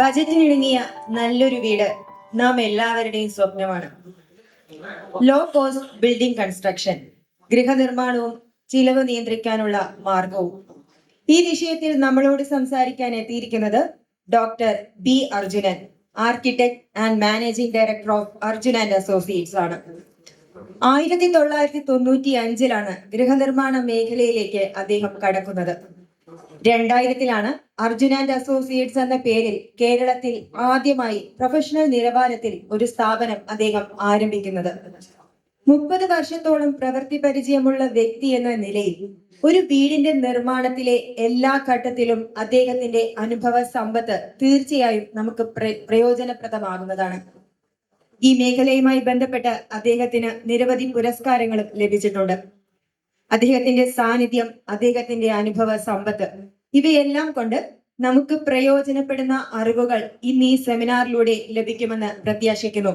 ബജറ്റിനിണങ്ങിയ നല്ലൊരു വീട് നാം എല്ലാവരുടെയും സ്വപ്നമാണ്. ലോ കോസ്റ്റ് ബിൽഡിംഗ് കൺസ്ട്രക്ഷൻ, ഗൃഹനിർമ്മാണവും ചിലവ് നിയന്ത്രിക്കാനുള്ള മാർഗവും. ഈ വിഷയത്തിൽ നമ്മളോട് സംസാരിക്കാൻ എത്തിയിരിക്കുന്നത് doctor B Arjunan, architect and managing director of Arjun and associates ആണ്. 1995 ഗൃഹനിർമ്മാണ മേഖലയിലേക്ക് അദ്ദേഹം കടക്കുന്നത്. 2000 അർജുൻ ആൻഡ് അസോസിയേറ്റ്സ് എന്ന പേരിൽ കേരളത്തിൽ ആദ്യമായി പ്രൊഫഷണൽ നിലവാരത്തിൽ ഒരു സ്ഥാപനം അദ്ദേഹം ആരംഭിക്കുന്നത്. 30 വർഷത്തോളം പ്രവൃത്തി പരിചയമുള്ള വ്യക്തി എന്ന നിലയിൽ ഒരു വീടിന്റെ നിർമ്മാണത്തിലെ എല്ലാ ഘട്ടത്തിലും അദ്ദേഹത്തിന്റെ അനുഭവ സമ്പത്ത് തീർച്ചയായും നമുക്ക് പ്രയോജനപ്രദമാകുന്നതാണ്. ഈ മേഖലയുമായി ബന്ധപ്പെട്ട് അദ്ദേഹത്തിന് നിരവധി പുരസ്കാരങ്ങളും ലഭിച്ചിട്ടുണ്ട്. അദ്ദേഹത്തിന്റെ സാന്നിധ്യം, അദ്ദേഹത്തിന്റെ അനുഭവ സമ്പത്ത്, ഇവയെല്ലാം കൊണ്ട് നമുക്ക് പ്രയോജനപ്പെടുന്ന അറിവുകൾ ഇന്ന് ഈ സെമിനാറിലൂടെ ലഭിക്കുമെന്ന് പ്രത്യാശിക്കുന്നു.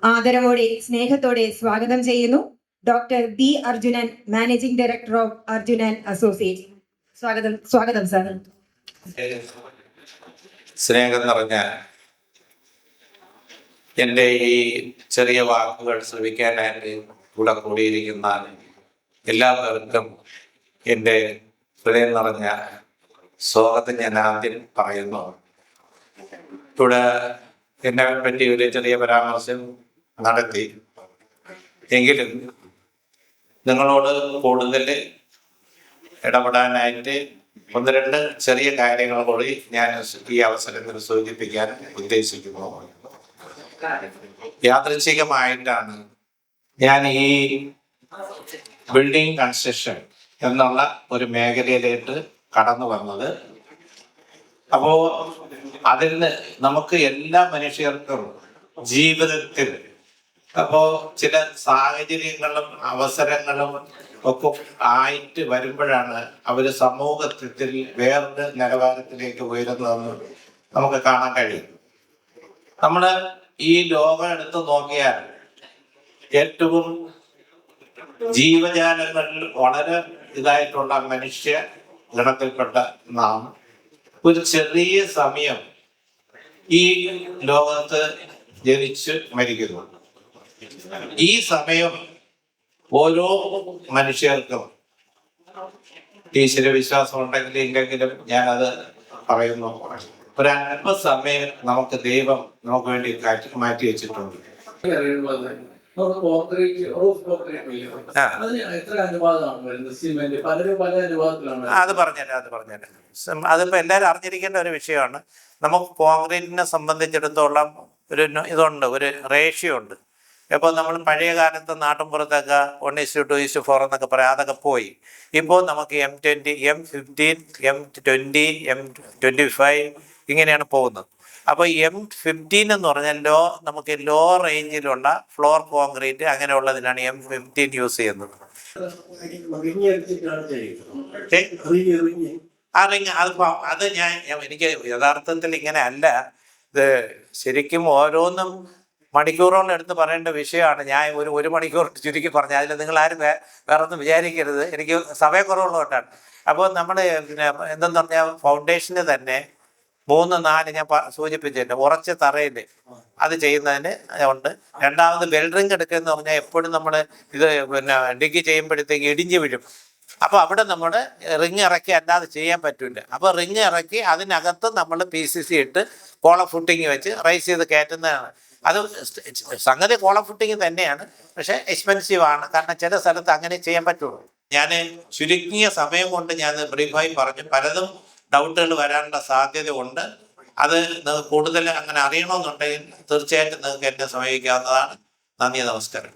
ആദരവോടെ, സ്നേഹത്തോടെ സ്വാഗതം ചെയ്യുന്നു doctor B Arjunan, managing director of Arjun and associates. സ്വാഗതം സാർ. സ്നേഹം നിറഞ്ഞ എൻ്റെ ഈ ചെറിയ വാക്കുകൾ ശ്രവിക്കാനായിട്ട് കൂടെ കൂടിയിരിക്കുന്ന എല്ലാവർക്കും എൻ്റെ ഹൃദയം നിറഞ്ഞ സ്വാഗതം ഞാൻ ആദ്യം പറയുന്നു. ഇവിടെ എന്നെ പറ്റി ഒരു ചെറിയ പരാമർശം നടത്തി, എങ്കിലും നിങ്ങളോട് കൂടുതൽ ഇടപെടാനായിട്ട് ഒന്ന് രണ്ട് ചെറിയ കാര്യങ്ങൾ കൂടി ഞാൻ ഈ അവസരത്തിൽ സൂചിപ്പിക്കാൻ ഉദ്ദേശിക്കുന്നു. യാദൃച്ഛികമായിട്ടാണ് ഞാൻ ഈ ബിൽഡിംഗ് കൺസ്ട്രക്ഷൻ എന്നുള്ള ഒരു മേഖലയിലേക്ക് കടന്നു വന്നത്. അപ്പോൾ അതിൽ നമുക്ക് എല്ലാ മനുഷ്യർക്കും ജീവിതത്തിൽ ചില സാഹചര്യങ്ങളും അവസരങ്ങളും ഒക്കെ ആയിട്ട് വരുമ്പോഴാണ് അവർ സമൂഹത്തിൽ വേറൊരു നിലവാരത്തിലേക്ക് ഉയരുന്നതെന്ന് നമുക്ക് കാണാൻ കഴിയും. നമ്മൾ ഈ ലോകം എടുത്ത് നോക്കിയാൽ ഏറ്റവും ജീവജാലങ്ങളിൽ വളരെ ഇതായിട്ടുള്ള മനുഷ്യ ഗണത്തിൽപ്പെട്ട നാം ഒരു ചെറിയ സമയം ഈ ലോകത്ത് ജനിച്ച് മരിക്കുന്നു. ഈ സമയം ഓരോ മനുഷ്യർക്കും ഈശ്വര വിശ്വാസം ഉണ്ടെങ്കിലും ഇല്ലെങ്കിലും ഞാനത് പറയുന്നു, ഒരല്പസമയം നമുക്ക് ദൈവം നമുക്ക് വേണ്ടി മാറ്റി വെച്ചിട്ടുണ്ട്. അത് പറഞ്ഞുതരാം. അതിപ്പോ എല്ലാവരും അറിഞ്ഞിരിക്കേണ്ട ഒരു വിഷയമാണ്. നമുക്ക് കോൺക്രീറ്റിനെ സംബന്ധിച്ചിടത്തോളം ഒരു ഇതുണ്ട്, ഒരു റേഷ്യോ ഉണ്ട്. ഇപ്പോൾ നമ്മൾ പഴയ കാലത്ത് നാട്ടിൻപുറത്തൊക്കെ 1:2:4 എന്നൊക്കെ പറയാം, അതൊക്കെ പോയി. ഇപ്പോൾ നമുക്ക് M20, M15, M20, M25 ഇങ്ങനെയാണ് പോകുന്നത്. അപ്പോൾ M15 എന്ന് പറഞ്ഞാൽ നമുക്ക് ലോ റേഞ്ചിലുള്ള ഫ്ലോർ കോൺക്രീറ്റ് അങ്ങനെയുള്ളതിനാണ് M15 യൂസ് ചെയ്യുന്നത്. അത് എനിക്ക് യഥാർത്ഥത്തിൽ ഇങ്ങനെ അല്ല, ഇത് ശരിക്കും ഓരോന്നും മണിക്കൂറോളം എടുത്ത് പറയേണ്ട വിഷയമാണ്. ഞാൻ ഒരു മണിക്കൂർ ചുരുക്കി പറഞ്ഞു. അതിൽ നിങ്ങളാരും വേറെ ഒന്നും വിചാരിക്കരുത്, എനിക്ക് സമയക്കുറവുള്ളതുകൊണ്ടാണ്. അപ്പോൾ നമ്മൾ എന്തെന്ന് പറഞ്ഞാൽ ഫൗണ്ടേഷന് തന്നെ 3-4 ഞാൻ സൂചിപ്പിച്ചിട്ടുണ്ട്, ഉറച്ച തറയിൽ അത് ചെയ്യുന്നതിന് ഉണ്ട്. രണ്ടാമത് വെൽഡറിങ് എടുക്കുക എന്ന് പറഞ്ഞാൽ എപ്പോഴും നമ്മൾ ഇത് ഡിഗ് ചെയ്യുമ്പോഴത്തേക്ക് ഇടിഞ്ഞു വീഴും. അപ്പോൾ അവിടെ നമ്മൾ റിങ് ഇറക്കി അല്ലാതെ ചെയ്യാൻ പറ്റില്ല. അപ്പോൾ റിങ് ഇറക്കി അതിനകത്ത് നമ്മൾ PCC ഇട്ട് കോളം ഫുട്ടിങ് വെച്ച് റൈസ് ചെയ്ത് കയറ്റുന്നതാണ്. അത് സംഗതി കോളം ഫുട്ടിങ് തന്നെയാണ്, പക്ഷേ എക്സ്പെൻസീവ് ആണ്. കാരണം ചില സ്ഥലത്ത് അങ്ങനെ ചെയ്യാൻ പറ്റുള്ളൂ. ഞാൻ ചുരുങ്ങിയ സമയം കൊണ്ട് ഞാൻ ബ്രീഫായി പറഞ്ഞു. പലതും ഡൗട്ടുകൾ വരാനുള്ള സാധ്യത ഉണ്ട്. അത് നിങ്ങൾക്ക് കൂടുതൽ അങ്ങനെ അറിയണമെന്നുണ്ടെങ്കിൽ തീർച്ചയായിട്ടും നിങ്ങൾക്ക് എന്നെ സമീപിക്കാവുന്നതാണ്. നന്ദി, നമസ്കാരം.